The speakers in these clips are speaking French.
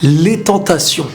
Les tentations.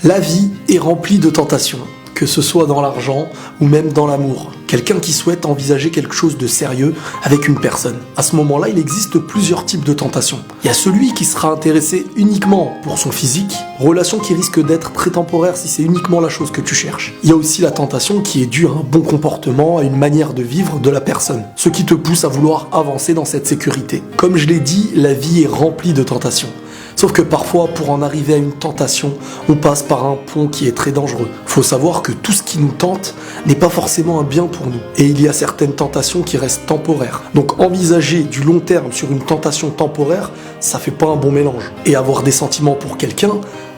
La vie est remplie de tentations, que ce soit dans l'argent ou même dans l'amour. Quelqu'un qui souhaite envisager quelque chose de sérieux avec une personne. À ce moment-là, il existe plusieurs types de tentations. Il y a celui qui sera intéressé uniquement pour son physique, relation qui risque d'être très temporaire si c'est uniquement la chose que tu cherches. Il y a aussi la tentation qui est due à un bon comportement, à une manière de vivre de la personne, ce qui te pousse à vouloir avancer dans cette sécurité. Comme je l'ai dit, la vie est remplie de tentations. Sauf que parfois, pour en arriver à une tentation, on passe par un pont qui est très dangereux. Faut savoir que tout ce qui nous tente n'est pas forcément un bien pour nous. Et il y a certaines tentations qui restent temporaires. Donc envisager du long terme sur une tentation temporaire, ça fait pas un bon mélange. Et avoir des sentiments pour quelqu'un,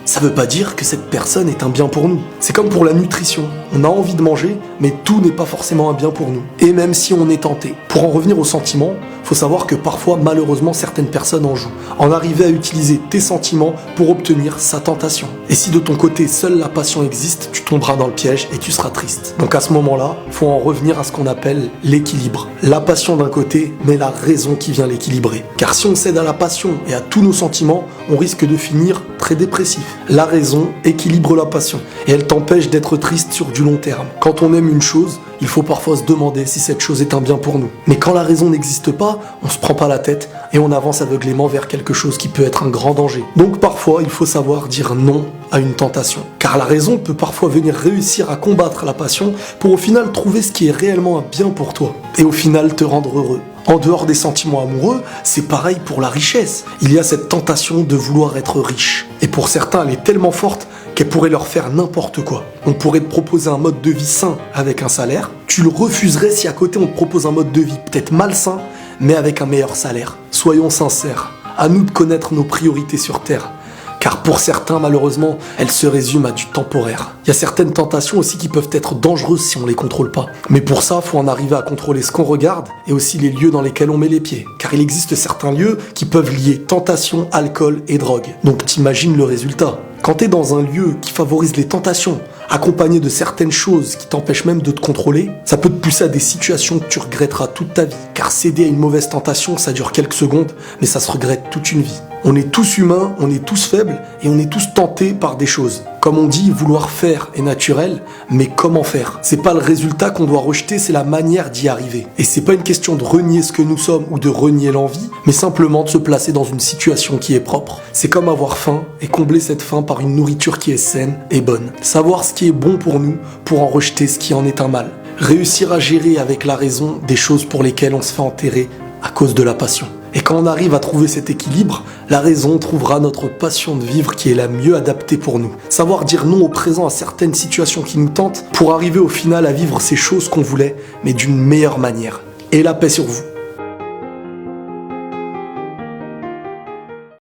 ça veut pas dire que cette personne est un bien pour nous. C'est comme pour la nutrition. On a envie de manger, mais tout n'est pas forcément un bien pour nous. Et même si on est tenté. Pour en revenir aux sentiments, faut savoir que parfois, malheureusement, certaines personnes en jouent. En arriver à utiliser tes sentiments pour obtenir sa tentation. Et si de ton côté, seule la passion existe, tu tomberas dans le piège et tu seras triste. Donc à ce moment-là, faut en revenir à ce qu'on appelle l'équilibre. La passion d'un côté, mais la raison qui vient l'équilibrer. Car si on cède à la passion et à tous nos sentiments, on risque de finir très dépressif. La raison équilibre la passion et elle t'empêche d'être triste sur du long terme. Quand on aime une chose, il faut parfois se demander si cette chose est un bien pour nous. Mais quand la raison n'existe pas, on se prend pas la tête et on avance aveuglément vers quelque chose qui peut être un grand danger. Donc parfois, il faut savoir dire non à une tentation. Car la raison peut parfois venir réussir à combattre la passion pour au final trouver ce qui est réellement un bien pour toi. Et au final te rendre heureux. En dehors des sentiments amoureux, c'est pareil pour la richesse. Il y a cette tentation de vouloir être riche. Et pour certains, elle est tellement forte qu'elle pourrait leur faire n'importe quoi. On pourrait te proposer un mode de vie sain avec un salaire. Tu le refuserais si à côté on te propose un mode de vie peut-être malsain, mais avec un meilleur salaire. Soyons sincères, à nous de connaître nos priorités sur Terre. Car pour certains, malheureusement, elles se résument à du temporaire. Il y a certaines tentations aussi qui peuvent être dangereuses si on les contrôle pas. Mais pour ça, faut en arriver à contrôler ce qu'on regarde et aussi les lieux dans lesquels on met les pieds. Car il existe certains lieux qui peuvent lier tentation, alcool et drogue. Donc t'imagines le résultat. Quand t'es dans un lieu qui favorise les tentations, accompagné de certaines choses qui t'empêchent même de te contrôler, ça peut te pousser à des situations que tu regretteras toute ta vie. Car céder à une mauvaise tentation, ça dure quelques secondes, mais ça se regrette toute une vie. On est tous humains, on est tous faibles et on est tous tentés par des choses. Comme on dit, vouloir faire est naturel, mais comment faire? C'est pas le résultat qu'on doit rejeter, c'est la manière d'y arriver. Et c'est pas une question de renier ce que nous sommes ou de renier l'envie, mais simplement de se placer dans une situation qui est propre. C'est comme avoir faim et combler cette faim par une nourriture qui est saine et bonne. Savoir ce qui est bon pour nous pour en rejeter ce qui en est un mal. Réussir à gérer avec la raison des choses pour lesquelles on se fait enterrer à cause de la passion. Et quand on arrive à trouver cet équilibre, la raison trouvera notre passion de vivre qui est la mieux adaptée pour nous. Savoir dire non au présent à certaines situations qui nous tentent pour arriver au final à vivre ces choses qu'on voulait, mais d'une meilleure manière. Et la paix sur vous.